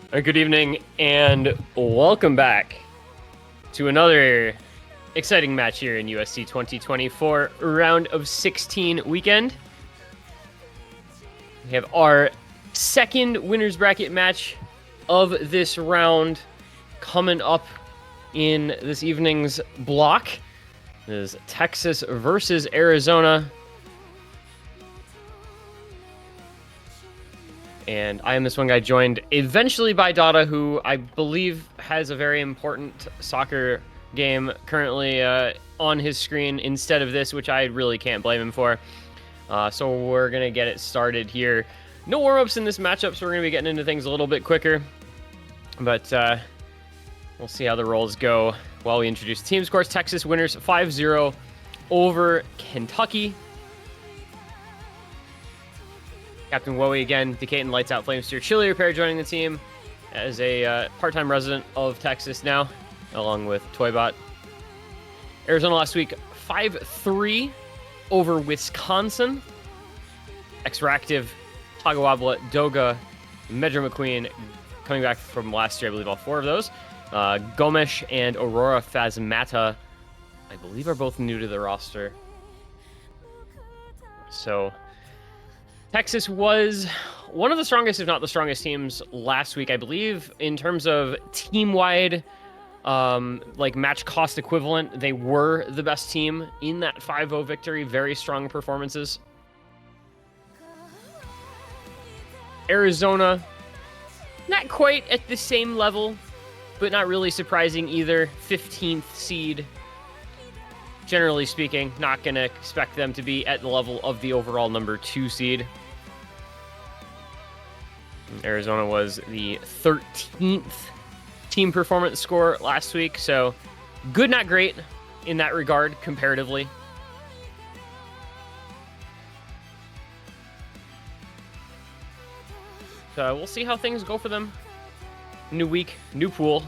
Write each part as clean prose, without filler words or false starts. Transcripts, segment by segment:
Good evening, and welcome back to another exciting match here in USC 2024 round of 16 weekend. We have our second winners bracket match of this round coming up in this evening's block. This is Texas versus Arizona. And I am this one guy, joined eventually by Dada, who I believe has a very important soccer game currently on his screen instead of this, which I really can't blame him for. So we're going to get it started here. No warm-ups in this matchup, so we're going to be getting into things a little bit quicker. But we'll see how the rolls go while we introduce team scores. Texas winners 5-0 over Kentucky. Captain Wowie again, Decatur Lights Out Flamesteer Chili Repair joining the team as a part-time resident of Texas now, along with Toybot. Arizona last week, 5-3 over Wisconsin. Extractive, Tagawabla, Doga, Medra McQueen coming back from last year, I believe all four of those. Gomesh and Aurora Phasmata, I believe, are both new to the roster. So Texas was one of the strongest, if not the strongest teams last week, I believe, in terms of team-wide, like match cost equivalent. They were the best team in that 5-0 victory. Very strong performances. Arizona, not quite at the same level, but not really surprising either. 15th seed. Generally speaking, not going to expect them to be at the level of the overall number 2 seed. Arizona was the 13th team performance score last week, so good, not great in that regard, comparatively. So we'll see how things go for them. New week, new pool.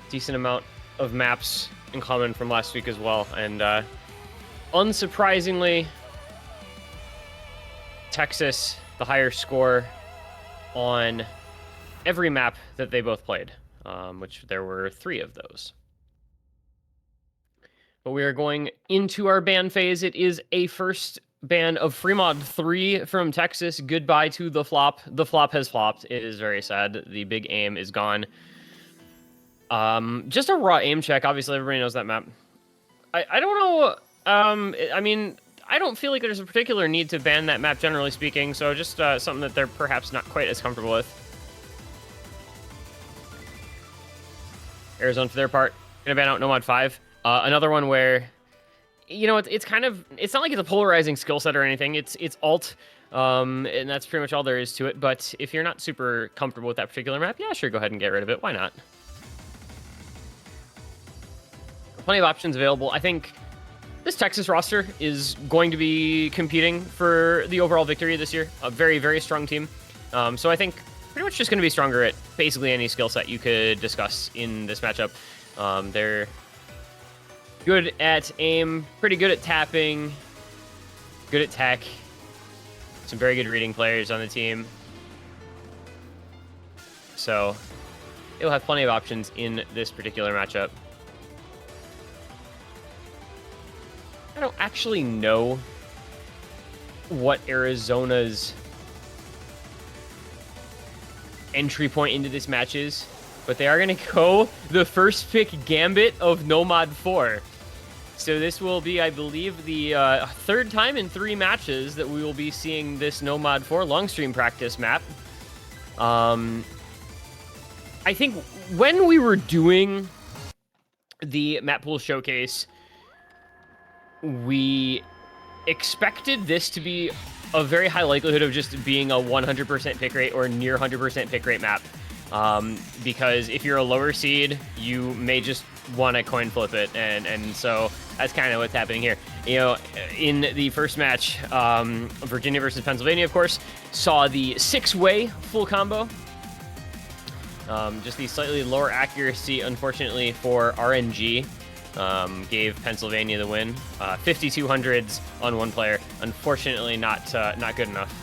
Decent amount of maps in common from last week as well, and unsurprisingly, Texas the higher score on every map that they both played, which there were 3 of those. But we are going into our ban phase. It is a first ban of Fremod 3 from Texas. Goodbye to the flop. The flop has flopped. It is very sad. The big aim is gone. Just a raw aim check. Obviously, everybody knows that map. I don't know. I mean, I don't feel like there's a particular need to ban that map, generally speaking. So just something that they're perhaps not quite as comfortable with. Arizona, for their part, gonna ban out Nomad 5. Another one where, you know, it's kind of, it's not like it's a polarizing skill set or anything. It's alt, and that's pretty much all there is to it. But if you're not super comfortable with that particular map, yeah, sure, go ahead and get rid of it. Why not? Plenty of options available. I think this Texas roster is going to be competing for the overall victory this year. A very, very strong team. So I think pretty much just going to be stronger at basically any skill set you could discuss in this matchup. They're good at aim, pretty good at tapping, good at tech. Some very good reading players on the team. So they'll have plenty of options in this particular matchup. I don't actually know what Arizona's entry point into this match is, but they are going to go the first pick Gambit of Nomad 4. So this will be, I believe, the third time in 3 matches that we will be seeing this Nomad 4 long stream practice map. I think when we were doing the map pool showcase, we expected this to be a very high likelihood of just being a 100% pick rate or near 100% pick rate map. Because if you're a lower seed, you may just want to coin flip it. And so that's kind of what's happening here. You know, in the first match, Virginia versus Pennsylvania, of course, saw the 6-way full combo. Just the slightly lower accuracy, unfortunately, for RNG. Gave Pennsylvania the win. 5200s on one player. Unfortunately, not good enough.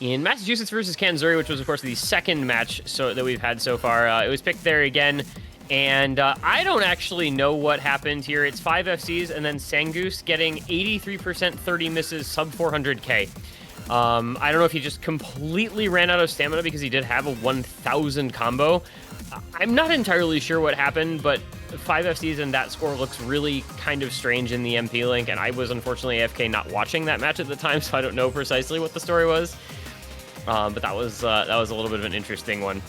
in Massachusetts versus Kansas, which was, of course, the second match that we've had so far. It was picked there again, and I don't actually know what happened here. It's 5 FCs, and then Sangoose getting 83%, 30 misses, sub 400k. I don't know if he just completely ran out of stamina because he did have a 1,000 combo. I'm not entirely sure what happened, but 5 FCs and that score looks really kind of strange in the MP link, and I was unfortunately AFK not watching that match at the time, so I don't know precisely what the story was. But that was a little bit of an interesting one.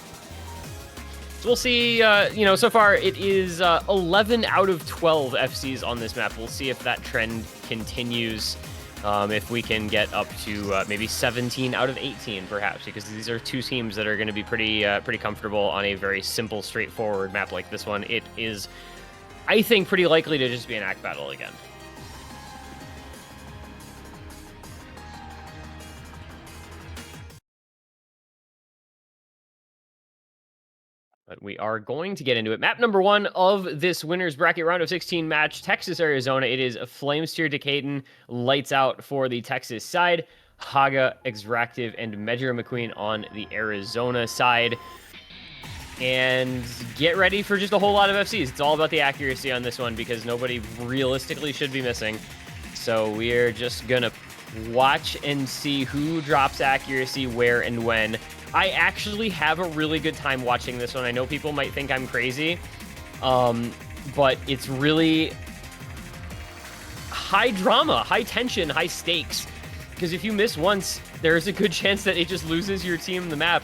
So we'll see. So far it is 11 out of 12 FCs on this map. We'll see if that trend continues. If we can get up to maybe 17 out of 18, perhaps, because these are two teams that are going to be pretty comfortable on a very simple, straightforward map like this one. It is, I think, pretty likely to just be an act battle again. But we are going to get into it. Map number 1 of this winner's bracket round of 16 match, Texas, Arizona. It is Flamesteer Decatur, lights out for the Texas side, Haga, Extractive, and Metro McQueen on the Arizona side. And get ready for just a whole lot of FCs. It's all about the accuracy on this one because nobody realistically should be missing. So we're just going to watch and see who drops accuracy, where, and when. I actually have a really good time watching this one. I know people might think I'm crazy, but it's really high drama, high tension, high stakes. Because if you miss once, there's a good chance that it just loses your team the map.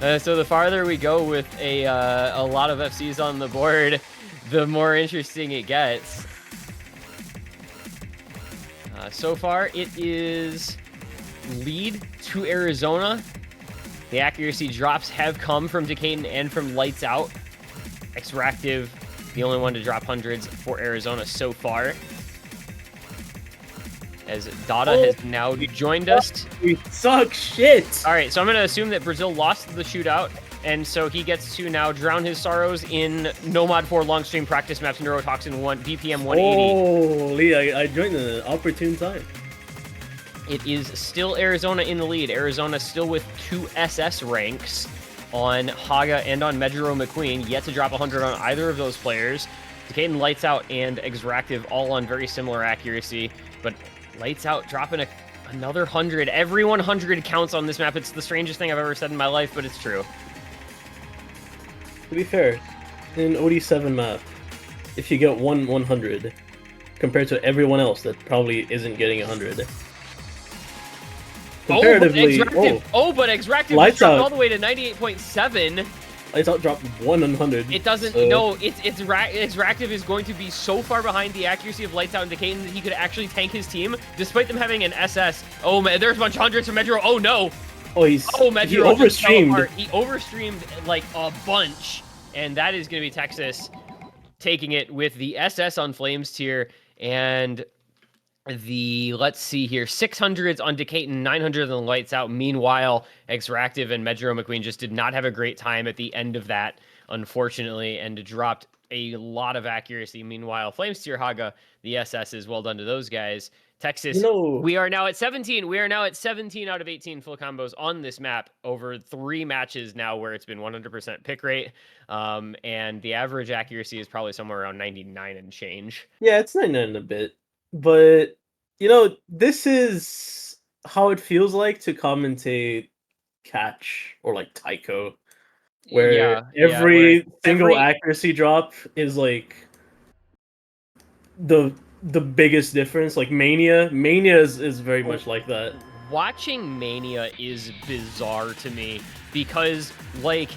So the farther we go with a lot of FCs on the board, the more interesting it gets. So far, it is lead to Arizona. The accuracy drops have come from Decatur and from Lights Out. Extractive, the only one to drop hundreds for Arizona so far. As Dada has now joined us. We suck shit. All right, so I'm going to assume that Brazil lost the shootout, and so he gets to now drown his sorrows in Nomad 4 long stream practice maps, Neurotoxin 1, BPM 180. Holy, I joined the opportune time. It is still Arizona in the lead. Arizona still with 2 SS ranks on Haga and on Metro McQueen, yet to drop 100 on either of those players. Decatur, Lights Out, and Extractive all on very similar accuracy, but Lights Out dropping another 100. Every 100 counts on this map. It's the strangest thing I've ever said in my life, but it's true. To be fair, in an OD7 map, if you get 100, compared to everyone else that probably isn't getting 100. Comparatively, but Extractive dropped all the way to 98.7. Lights Out dropped 100. It doesn't. So... No, Extractive is going to be so far behind the accuracy of Lights Out and Decatur that he could actually tank his team, despite them having an SS. Oh man, there's a bunch of hundreds from Metro. Oh no. Metro he overstreamed. He overstreamed like a bunch, and that is going to be Texas taking it with the SS on Flamesteer and let's see here, 600s on Decatur, 900 on Lights Out. Meanwhile, Extractive and Metro McQueen just did not have a great time at the end of that, unfortunately, and dropped a lot of accuracy. Meanwhile, Flamesteer, Haga, the SSs, well done to those guys. Texas, we are now at 17. We are now at 17 out of 18 full combos on this map over 3 matches now where it's been 100% pick rate. And the average accuracy is probably somewhere around 99 and change. Yeah, it's 99 and a bit. But, this is how it feels like to commentate Catch or like Tycho, where every single accuracy drop is like the biggest difference. Like Mania is very much like that. Watching Mania is bizarre to me because, like,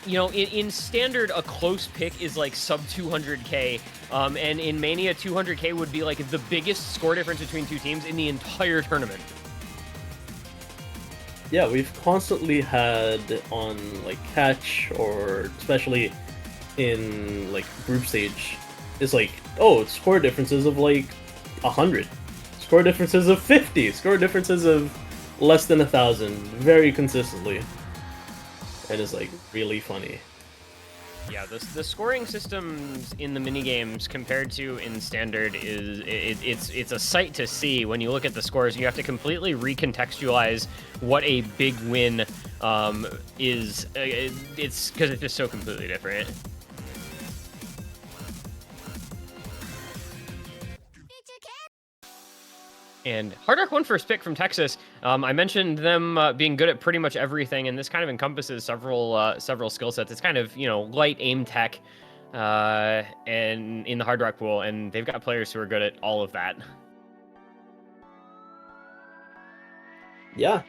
in standard, a close pick is like sub 200k, and in Mania, 200k would be like the biggest score difference between two teams in the entire tournament. Yeah, we've constantly had on like Catch, or especially in like group stage, it's like, oh, score differences of like 100, score differences of 50, score differences of less than 1,000, very consistently. And it's like really funny. Yeah, the scoring systems in the minigames compared to in standard it's a sight to see when you look at the scores. You have to completely recontextualize what a big win is. It's because it's just so completely different. And Hard Rock won first pick from Texas. I mentioned them being good at pretty much everything, and this kind of encompasses several skill sets. It's kind of, light aim tech, and in the Hard Rock pool, and they've got players who are good at all of that. Yeah.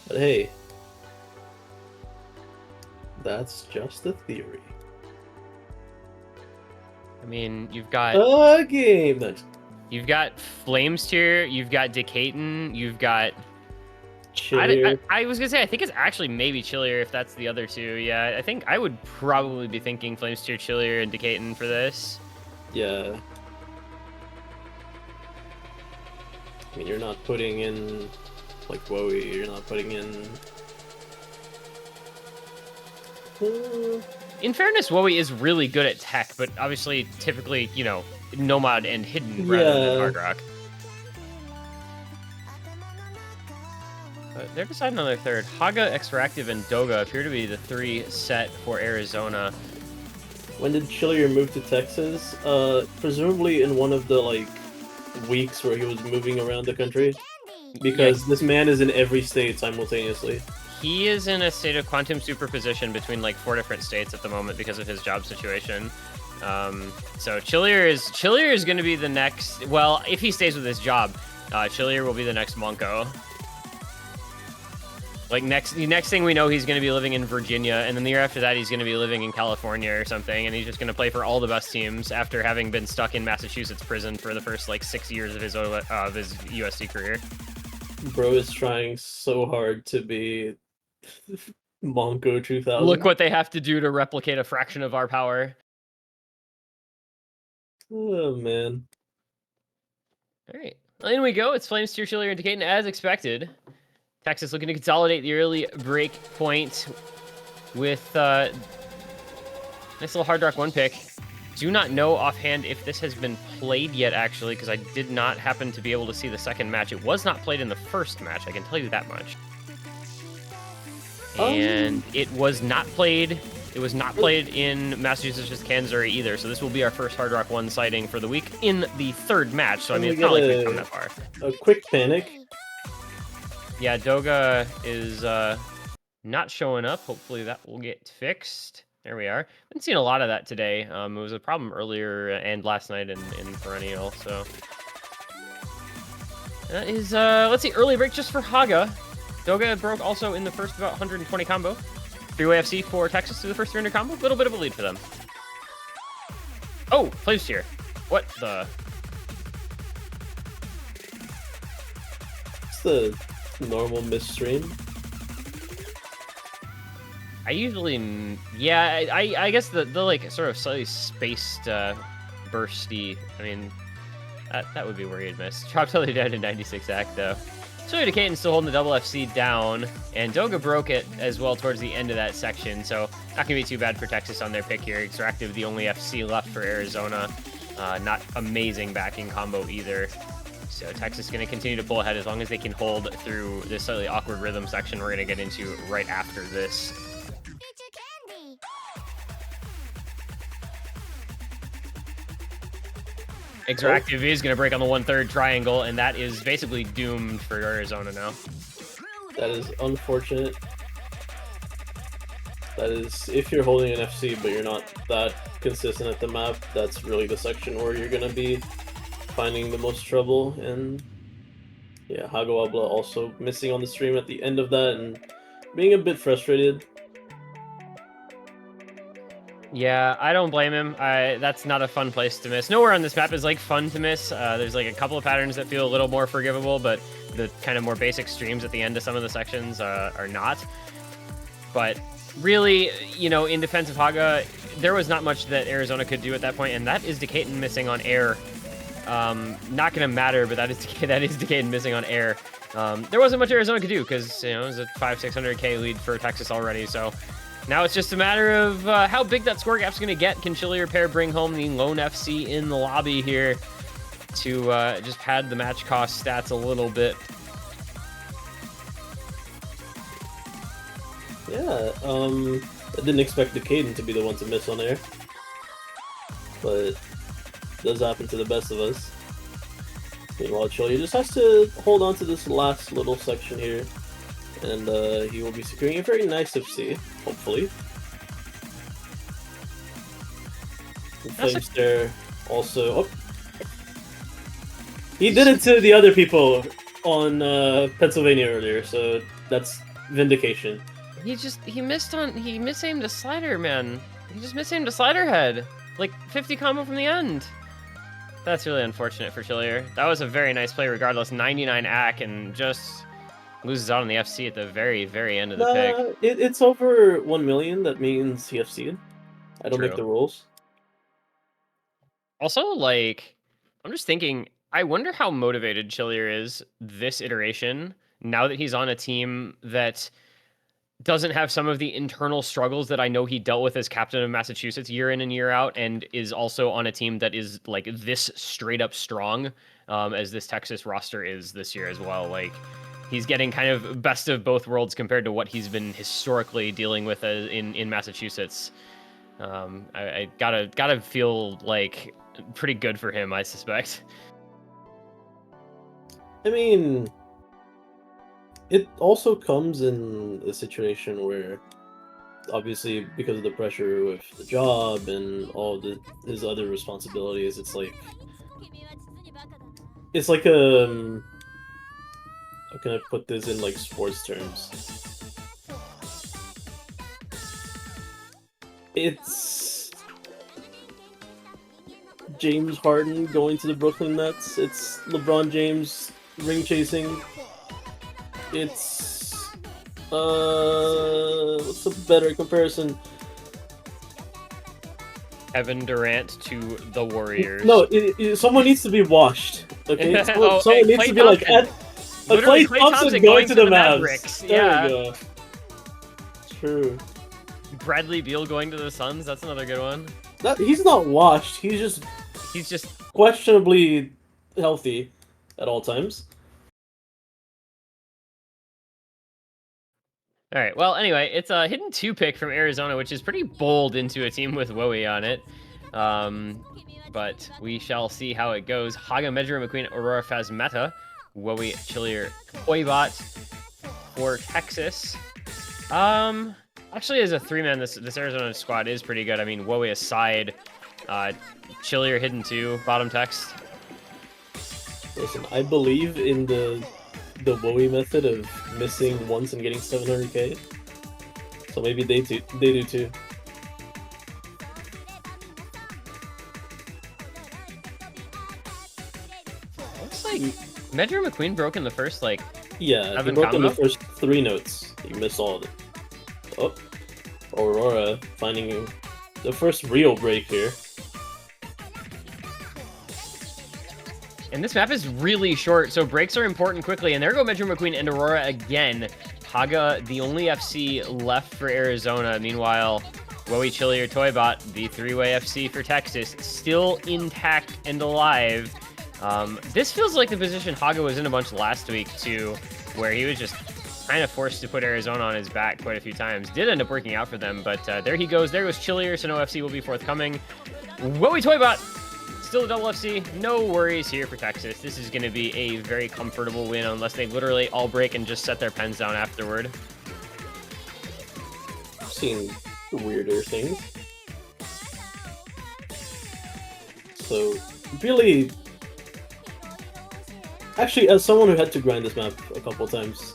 But hey, that's just a theory. I mean, you've got A game. Nice. You've got Flames tier, you've got Decaton, you've got... I was going to say, I think it's actually maybe Chillier if that's the other two. Yeah, I think I would probably be thinking Flames tier, Chillier, and Decaton for this. Yeah. I mean, you're not putting in, like, Wowie, you're not putting in... In fairness, Wowie is really good at tech, but obviously, typically, Nomad and Hidden rather than Hard Rock. But they're deciding on their third. Haga, Extractive, and Doga appear to be the three set for Arizona. When did Chillier move to Texas? Presumably in one of the, like, weeks where he was moving around the country. Because this man is in every state simultaneously. He is in a state of quantum superposition between, like, 4 different states at the moment because of his job situation. So Chillier is going to be the next... Well, if he stays with his job, Chillier will be the next Monko. Like, the next thing we know, he's going to be living in Virginia, and then the year after that, he's going to be living in California or something, and he's just going to play for all the best teams after having been stuck in Massachusetts prison for the first, like, 6 years of his USC career. Bro is trying so hard to be Monko 2000. Look what they have to do to replicate a fraction of our power. Oh, man. All right. Well, in we go. It's Flames, tier, Chillier, and Decaton as expected. Texas looking to consolidate the early break point with nice little Hard Rock 1 pick. Do not know offhand if this has been played yet, actually, because I did not happen to be able to see the second match. It was not played in the first match, I can tell you that much. And it was not played. It was not played in Massachusetts versus Kansas either, so this will be our first Hard Rock 1 sighting for the week in the third match, so I mean, it's not like we've come that far. A quick panic. Yeah, Doga is not showing up. Hopefully that will get fixed. There we are. Been seeing a lot of that today. It was a problem earlier and last night in Perennial, so... That is, let's see, early break just for Haga. Doga broke also in the first about 120 combo. 3-way FC for Texas to the first 300 combo. A little bit of a lead for them. Oh, Flames tier. What the... It's the normal misstream. I usually, yeah, I guess the like sort of slightly spaced bursty. I mean, that would be where you'd miss. Drop till dead in 96 act though. So Decaton still holding the double FC down, and Doga broke it as well towards the end of that section. So not gonna be too bad for Texas on their pick here. Extractive, the only FC left for Arizona. Not amazing backing combo either. So Texas is going to continue to pull ahead as long as they can hold through this slightly awkward rhythm section we're going to get into right after this. Extractive is going to break on the 1/3 triangle, and that is basically doomed for Arizona now. That is unfortunate. That is, if you're holding an FC but you're not that consistent at the map, that's really the section where you're going to be finding the most trouble. And yeah, Hagawabla also missing on the stream at the end of that and being a bit frustrated. Yeah, I don't blame him. That's not a fun place to miss. Nowhere on this map is like fun to miss. There's like a couple of patterns that feel a little more forgivable, but the kind of more basic streams at the end of some of the sections are not. But really, in defense of Haga, there was not much that Arizona could do at that point, and that is Decaton missing on air. Not gonna matter, but that is Decaton missing on air. There wasn't much Arizona could do because it was a 500-600k lead for Texas already, so Now it's just a matter of how big that score gap's going to get. Can Chilier pair bring home the lone FC in the lobby here to just pad the match cost stats a little bit? Yeah, I didn't expect the Caden to be the one to miss on air, but it does happen to the best of us. Meanwhile, Chilier just has to hold on to this last little section here, and he will be securing a very nice FC, hopefully. And Flames there also... Oh. He did it to the other people on Pennsylvania earlier, so that's vindication. He misaimed a slider, man. He just misaimed a slider head. Like 50 combo from the end. That's really unfortunate for Chilier. That was a very nice play regardless. 99 AC and just loses out on the FC at the very, very end of the pick. It's over 1 million, that means he FC'd. I don't make the rules. Also, like, I'm just thinking, I wonder how motivated Chilier is this iteration now that he's on a team that doesn't have some of the internal struggles that I know he dealt with as captain of Massachusetts year in and year out, and is also on a team that is like this straight up strong as this Texas roster is this year as well. Like, he's getting kind of best of both worlds compared to what he's been historically dealing with in Massachusetts. I gotta feel like pretty good for him, I suspect. I mean, it also comes in a situation where, obviously, because of the pressure with the job and all his other responsibilities, it's like how can I put this in like sports terms? It's James Harden going to the Brooklyn Nets. It's LeBron James ring chasing. It's what's a better comparison? Kevin Durant to the Warriors. No, someone needs to be washed. Okay, someone needs to be like Klay Klay Thompson going to the Mavericks. There we go. True. Bradley Beal going to the Suns. That's another good one. He's not washed. He's just questionably healthy at all times. All right. Well, anyway, it's a hidden 2 pick from Arizona, which is pretty bold into a team with Wowie on it. But we shall see how it goes. Haga, Medra, McQueen, Aurora, Phasmeta, Wowie, Chilier, Toybot for Texas. Actually, as a 3-man, this Arizona squad is pretty good. I mean, Wowie aside, Chilier, hidden 2, bottom text. Listen, I believe in the Wowie method of missing once and getting 700k. So maybe they do too. Looks like Medra McQueen broke in the first, like, yeah, he broke in the first 3 notes. He missed all of it. Oh, Aurora finding the first real break here. And this map is really short, so breaks are important quickly. And there go Metro McQueen and Aurora again. Haga, the only FC left for Arizona. Meanwhile, Wowie, Chilier, Toybot, the 3-way FC for Texas, still intact and alive. This feels like the position Haga was in a bunch last week, too, where he was just kind of forced to put Arizona on his back quite a few times. Did end up working out for them, but there he goes. There goes Chilier, so no FC will be forthcoming. Wowie, Toybot, still a double FC. No worries here for Texas. This is going to be a very comfortable win unless they literally all break and just set their pens down afterward. I've seen weirder things. So, really... Actually, as someone who had to grind this map a couple times,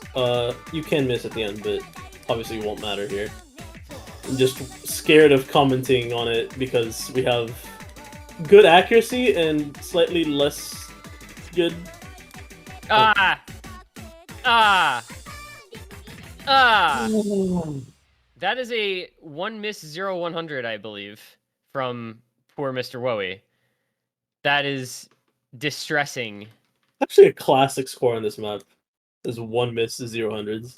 you can miss at the end, but obviously it won't matter here. I'm just scared of commenting on it because we have good accuracy and slightly less good... That is a 1 miss 0-100, I believe, from poor Mr. Wowie. That is distressing. Actually, a classic score on this map is 1 miss 0-100s.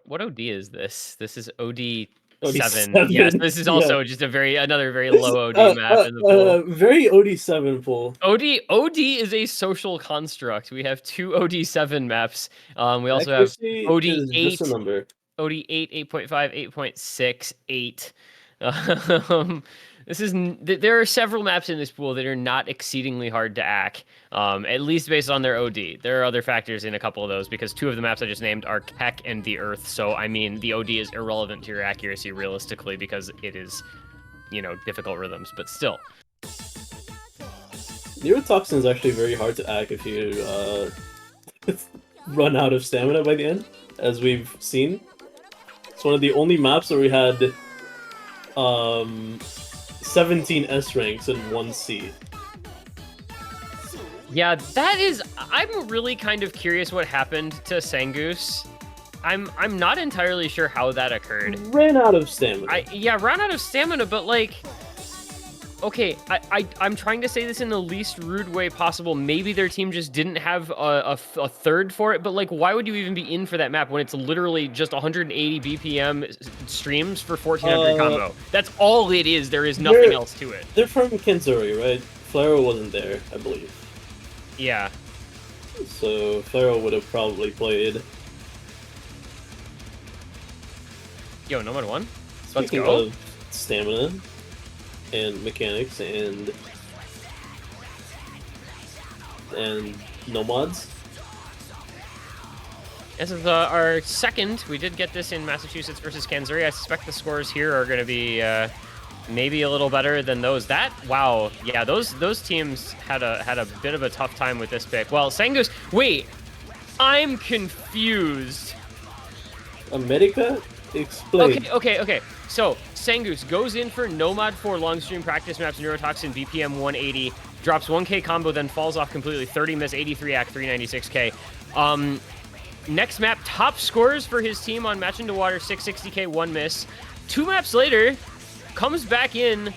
What OD is this? This is OD7. Yes, OD7. this is Yeah. also just another very This low OD map in the pool. very OD7 pool. OD is a social construct. We have two OD7 maps. We also have Accuracy is just a OD8, number. OD8, 8.5, 8.6, 8. There are several maps in this pool that are not exceedingly hard to ack, at least based on their OD. There are other factors in a couple of those because two of the maps I just named are Keck and the Earth. So, I mean, the OD is irrelevant to your accuracy realistically because it is, difficult rhythms, but still. Neurotoxin is actually very hard to act if you run out of stamina by the end, as we've seen. It's one of the only maps where we had 17 S ranks and 1 C. Yeah, I'm really kind of curious what happened to Sangoose. I'm not entirely sure how that occurred. Ran out of stamina. Ran out of stamina, but like, okay, I'm trying to say this in the least rude way possible. Maybe their team just didn't have a third for it, but like, why would you even be in for that map when it's literally just 180 BPM streams for 1400 combo? That's all it is. There is nothing else to it. They're from Kenzuri, right? Flaro wasn't there, I believe. Yeah. So Flaro would have probably played. Yo, Nomad 1? Let's Speaking go. of stamina and mechanics and nomads. This is our second. We did get this in Massachusetts versus Kenzuri. I suspect the scores here are going to be maybe a little better than those. Wow, yeah, those teams had a bit of a tough time with this pick. Well, Sangoose, wait, I'm confused. America? Explain. Okay. So, Sangoose goes in for Nomad 4 long stream practice maps, Neurotoxin, BPM 180, drops 1k combo, then falls off completely, 30 miss, 83 act, 396k. Next map, top scores for his team on Match into Water, 660k, 1 miss. 2 maps later, comes back in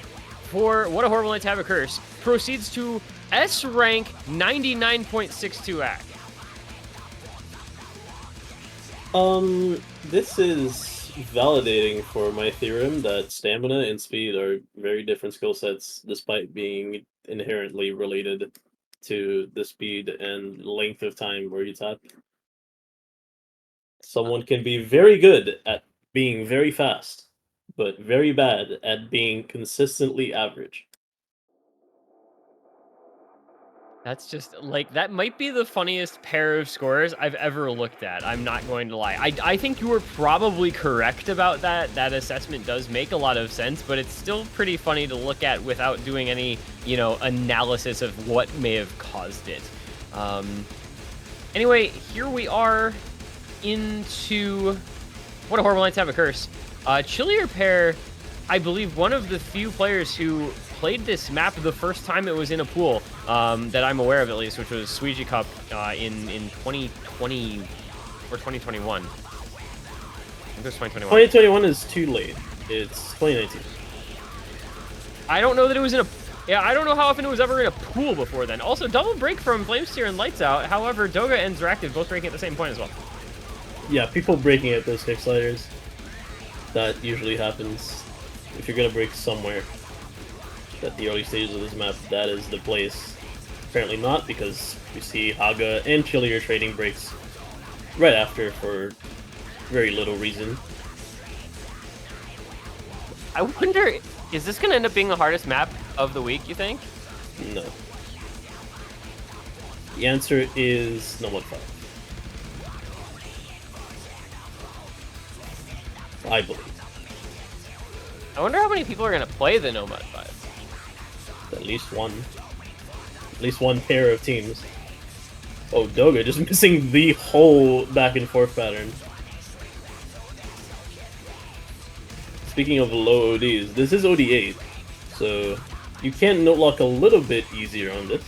for What a Horrible Night to Have a Curse, proceeds to S rank 99.62 act. This is validating for my theorem that stamina and speed are very different skill sets despite being inherently related to the speed and length of time where you tap. Someone can be very good at being very fast, but very bad at being consistently average. That's just, like, that might be the funniest pair of scores I've ever looked at. I'm not going to lie. I think you were probably correct about that. That assessment does make a lot of sense, but it's still pretty funny to look at without doing any, analysis of what may have caused it. Anyway, here we are into What a Horrible Night to Have a Curse. Chillier Pair, I believe one of the few players who played this map the first time it was in a pool, that I'm aware of at least, which was Sweegie Cup in 2020 or 2021. I think it was 2021. 2021 is too late. It's 2019. I don't know that it was in a... Yeah, I don't know how often it was ever in a pool before then. Also, double break from Flamesteer and Lights Out. However, Doga and Zeractive both breaking at the same point as well. Yeah, people breaking at those kick sliders. That usually happens. If you're gonna break somewhere at the early stages of this map, that is the place. Apparently not, because we see Haga and Chillier trading breaks right after for very little reason. I wonder, is this going to end up being the hardest map of the week, you think? No. The answer is Nomad 5. I believe. I wonder how many people are going to play the Nomad 5. At least one. At least one pair of teams. Oh, Doga just missing the whole back and forth pattern. Speaking of low ODs, this is OD8, so you can note lock a little bit easier on this.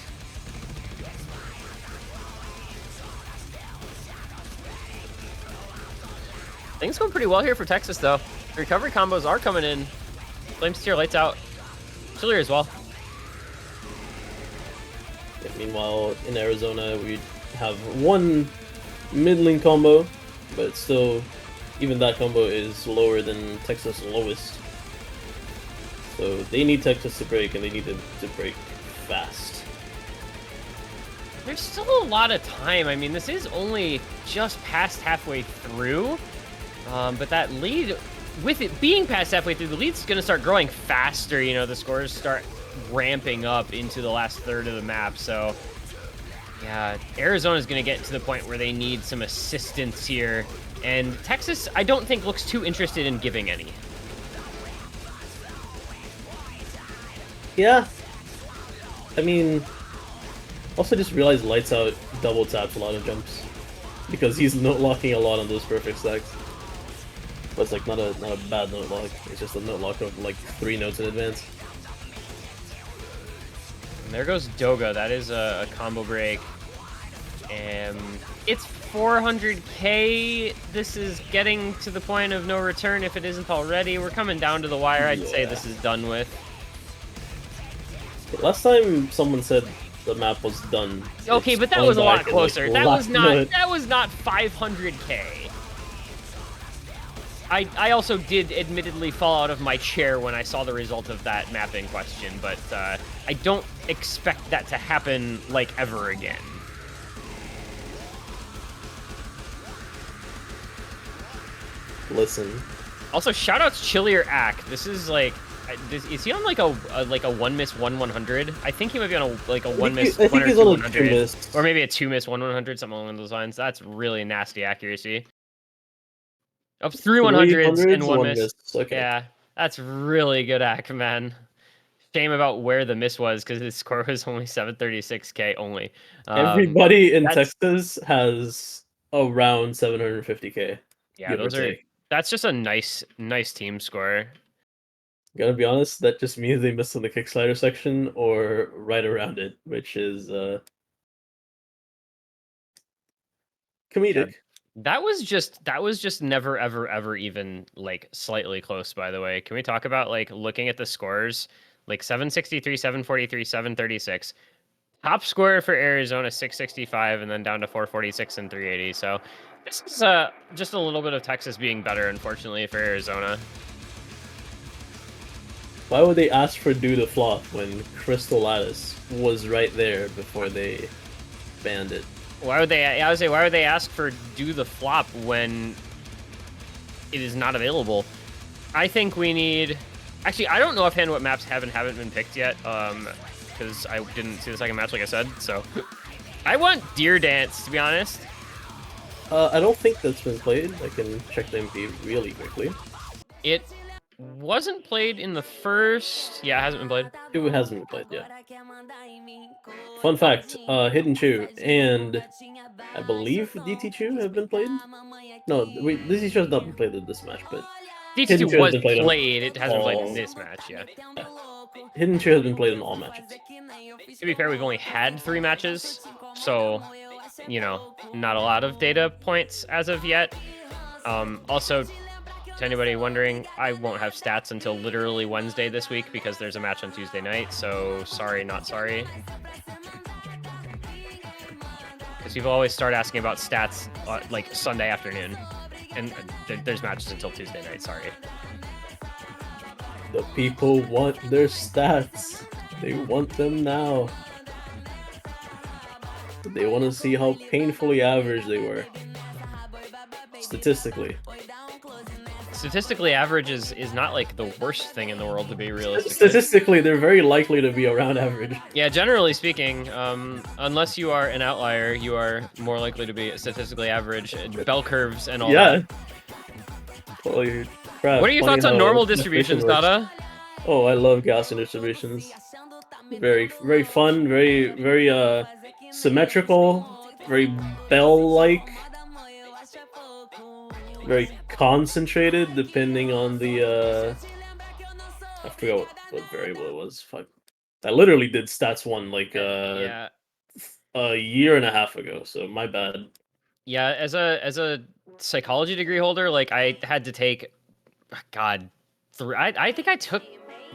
Things going pretty well here for Texas, though. The recovery combos are coming in. Flamesteer, Lights Out. Chillier as well. Yeah, meanwhile, in Arizona, we have one mid-lane combo, but still even that combo is lower than Texas' lowest. So they need Texas to break, and they need them to break fast. There's still a lot of time. I mean, this is only just past halfway through, but that lead, with it being past halfway through, the lead's going to start growing faster. You know, the scores start ramping up into the last third of the map. So, yeah, Arizona's going to get to the point where they need some assistance here. And Texas, I don't think, looks too interested in giving any. Yeah. I mean, also just realized Lights Out double taps a lot of jumps. Because he's note locking a lot on those perfect stacks. But it's like not a bad note lock, it's just a note lock of like 3 notes in advance. And there goes Doga. That is a combo break. And it's 400k. This is getting to the point of no return if it isn't already. We're coming down to the wire. I'd say this is done with. Last time someone said the map was done. Okay, but that was a lot closer. That was not minute. that was not 500k. I also did admittedly fall out of my chair when I saw the result of that mapping question, but I don't expect that to happen like ever again. Listen. Also, shoutouts Chillier Ack. This is like, is he on like a 1-miss 1/100? I think he might be on a like a 1-miss 1 or 2/100, or maybe a 2-miss 1/100, something along those lines. That's really nasty accuracy. Up 3 100s and 1 miss. Okay. Yeah, that's really good Ack, man. Shame about where the miss was because his score was only 736k only. Everybody in Texas has around 750k. Yeah, those are. That's just a nice team score. Gotta be honest, that just means they missed on the Kickstarter section or right around it, which is comedic. Yeah. That was just never ever even like slightly close, by the way. Can we talk about like looking at the scores? Like 763, 743, 736. Top score for Arizona 665 and then down to 446 and 380. So this is just a little bit of Texas being better, unfortunately, for Arizona. Why would they ask for Do the Flop when Crystal Lattice was right there before they banned it? Why would they? I would say, why would they ask for Do the Flop when it is not available? I think we need. Actually, I don't know offhand what maps have and haven't been picked yet, because I didn't see the second match, like I said. So I want Deer Dance, to be honest. I don't think that's been played. I can check the MP really quickly. It wasn't played in the first. Yeah, it hasn't been played. It hasn't been played, yeah. Fun fact, Hidden Chew and I believe DT Chew have been played. No, DT Chew has not been played in this match, but DT Chew was played. It hasn't been played in this match, yeah. Hidden Chew has been played in all matches. To be fair, we've only had 3 matches, so you know, not a lot of data points as of yet. Also, to anybody wondering, I won't have stats until literally Wednesday this week because there's a match on Tuesday night, so sorry, not sorry. Because people always start asking about stats like Sunday afternoon, and there's matches until Tuesday night, sorry. The people want their stats. They want them now. They want to see how painfully average they were. Statistically. Statistically, average is not like the worst thing in the world to be realistic. Statistically, they're very likely to be around average. Yeah, generally speaking, unless you are an outlier, you are more likely to be statistically average. Bell curves and all that. Holy crap. What are your thoughts on normal distributions, Dada? Oh, I love Gaussian distributions. Very, very fun, very symmetrical, very Bell-like. Very concentrated, depending on the, I forgot what variable it was. Fuck. I literally did stats 1, like, yeah. a year and a half ago, so my bad. Yeah, as a psychology degree holder, like, I had to take, God, I think I took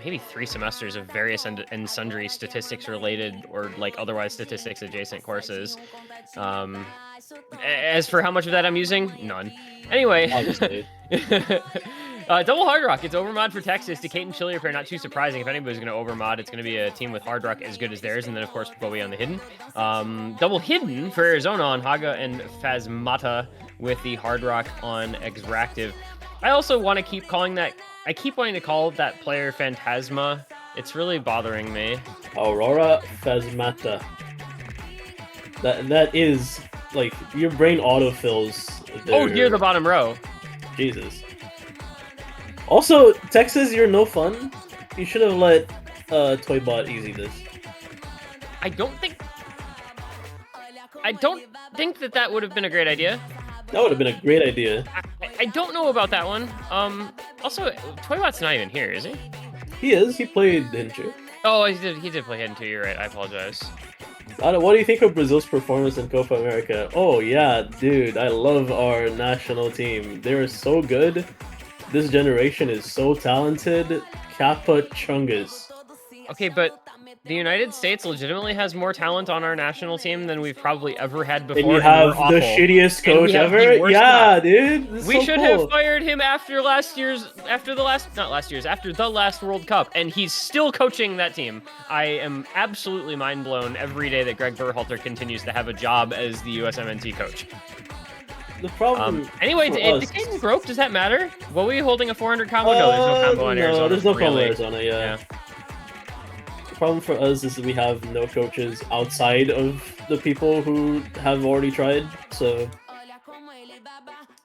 maybe 3 semesters of various and sundry statistics related or like otherwise statistics adjacent courses. As for how much of that I'm using, none. Anyway, Obviously. double Hard Rock. It's overmod for Texas. Decate and Chili Repair, not too surprising. If anybody's going to overmod, it's going to be a team with Hard Rock as good as theirs, and then, of course, Bowie on the Hidden. Double Hidden for Arizona on Haga and Phasmata with the Hard Rock on Extractive. I also want to keep calling that... I keep wanting to call that player Phantasma. It's really bothering me. Aurora Phasmata. That is, like, your brain autofills. Oh, near the bottom row. Jesus. Also, Texas, you're no fun. You should have let Toybot easy this. I don't think that would have been a great idea. That would have been a great idea. I don't know about that one. Also, Toybot's not even here, is he? He is. He played, didn't you? Oh, he did play Hidden too. You're right. I apologize. What do you think of Brazil's performance in Copa America? Oh yeah, dude, I love our national team. They're so good. This generation is so talented. Kappa Chungus. Okay, but the United States legitimately has more talent on our national team than we've probably ever had before. And you have the shittiest coach ever? Yeah, dude. We should have fired him after the last World Cup, and he's still coaching that team. I am absolutely mind blown every day that Greg Berhalter continues to have a job as the USMNT coach. The problem. Anyway, Decade and Grope, does that matter? Were we holding a 400 combo? No, there's no combo in Arizona. No, there's no combo in really. Arizona, yeah. The problem for us is that we have no coaches outside of the people who have already tried, so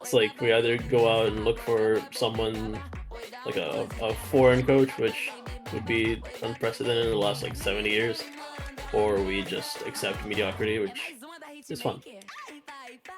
it's like we either go out and look for someone like a foreign coach, which would be unprecedented in the last like 70 years, or we just accept mediocrity, which is fun.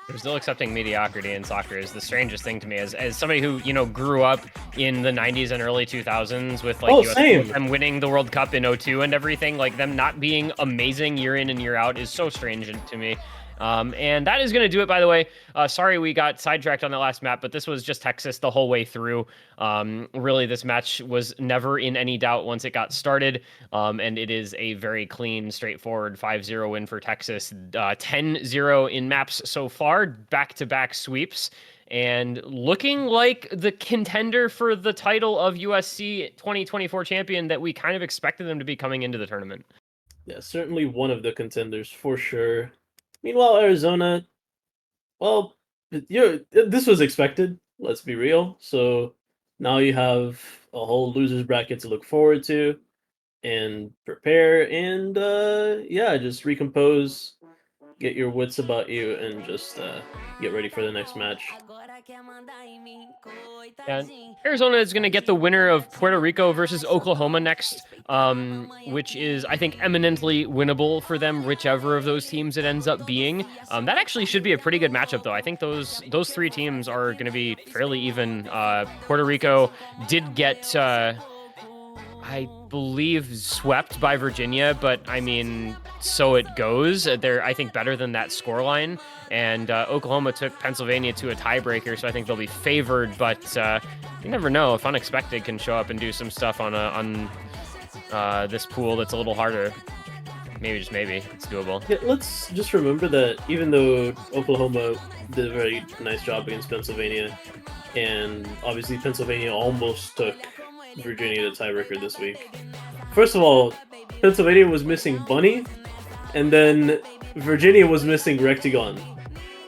We're still accepting mediocrity in soccer is the strangest thing to me. As somebody who, you know, grew up in the 90s and early 2000s with like them winning the World Cup in 2002 and everything, like them not being amazing year in and year out is so strange to me. And that is going to do it, by the way. Sorry we got sidetracked on the last map, but this was just Texas the whole way through. Really, this match was never in any doubt once it got started. And it is a very clean, straightforward 5-0 win for Texas. 10-0 in maps so far, back-to-back sweeps. And looking like the contender for the title of USC 2024 champion that we kind of expected them to be coming into the tournament. Yeah, certainly one of the contenders for sure. Meanwhile, Arizona, well, this was expected, let's be real. So now you have a whole loser's bracket to look forward to and prepare and, yeah, just recompose, get your wits about you, and just get ready for the next match. And Arizona is going to get the winner of Puerto Rico versus Oklahoma next, which is, I think, eminently winnable for them, whichever of those teams it ends up being. That actually should be a pretty good matchup, though. I think those three teams are going to be fairly even. Puerto Rico did get, I believe, swept by Virginia, but I mean, so it goes. They're, I think, better than that scoreline. And Oklahoma took Pennsylvania to a tiebreaker, so I think they'll be favored. But you never know if unexpected can show up and do some stuff on this pool that's a little harder. Maybe, just maybe, it's doable. Yeah, let's just remember that even though Oklahoma did a very nice job against Pennsylvania, and obviously Pennsylvania almost took Virginia to tiebreaker this week. First of all, Pennsylvania was missing Bunny, and then Virginia was missing Rectagon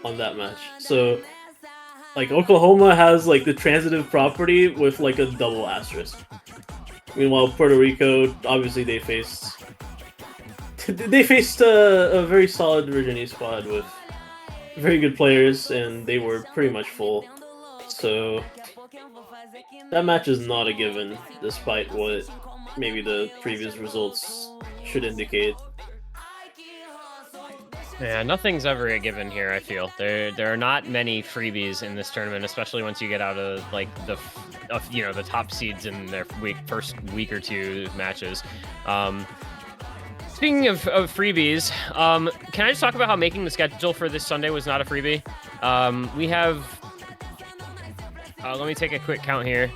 on that match. So, like, Oklahoma has like the transitive property with like a double asterisk. Meanwhile, Puerto Rico, obviously they faced a very solid Virginia squad with very good players, and they were pretty much full. So that match is not a given, despite what maybe the previous results should indicate. Yeah, nothing's ever a given here, I feel. There are not many freebies in this tournament, especially once you get out of like the top seeds in their first week or two matches. Speaking of freebies, can I just talk about how making the schedule for this Sunday was not a freebie? We have... let me take a quick count here.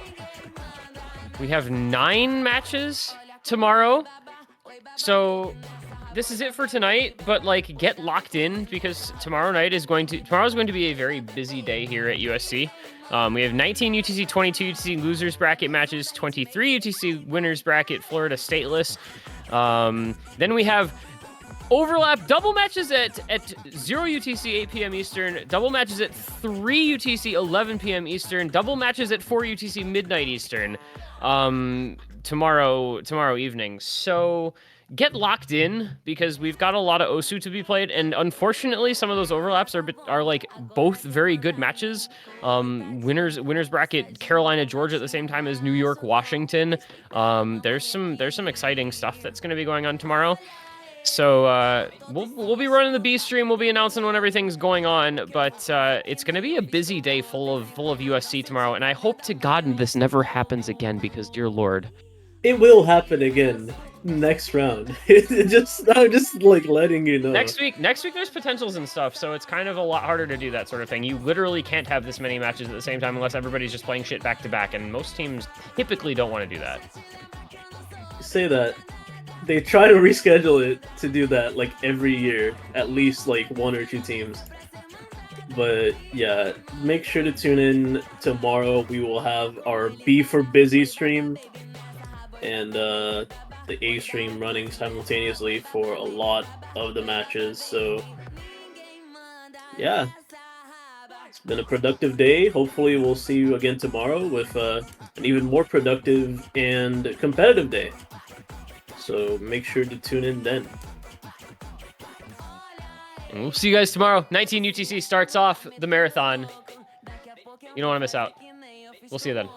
We have 9 matches tomorrow. So this is it for tonight, but like get locked in because tomorrow's going to be a very busy day here at USC. We have 19 UTC, 22 UTC losers bracket matches, 23 UTC winners bracket, Florida stateless. Then we have overlap double matches at 0 UTC 8 p.m. Eastern, double matches at 3 UTC 11 p.m. Eastern, double matches at 4 UTC midnight Eastern tomorrow evening. So get locked in because we've got a lot of OSU to be played, and unfortunately some of those overlaps are like both very good matches. Winners bracket Carolina Georgia at the same time as New York Washington. There's some exciting stuff that's going to be going on tomorrow. So we'll be running the B stream. We'll be announcing when everything's going on, but it's going to be a busy day full of USC tomorrow, and I hope to God this never happens again because, dear Lord, it will happen again next round. I'm just like letting you know. Next week there's potentials and stuff, so it's kind of a lot harder to do that sort of thing. You literally can't have this many matches at the same time unless everybody's just playing shit back to back, and most teams typically don't want to do that. Say that. They try to reschedule it to do that like every year, at least like 1 or 2 teams. But yeah, make sure to tune in tomorrow. We will have our B for Busy stream and the A stream running simultaneously for a lot of the matches. So yeah, it's been a productive day. Hopefully we'll see you again tomorrow with an even more productive and competitive day. So make sure to tune in then. And we'll see you guys tomorrow. 19 UTC starts off the marathon. You don't want to miss out. We'll see you then.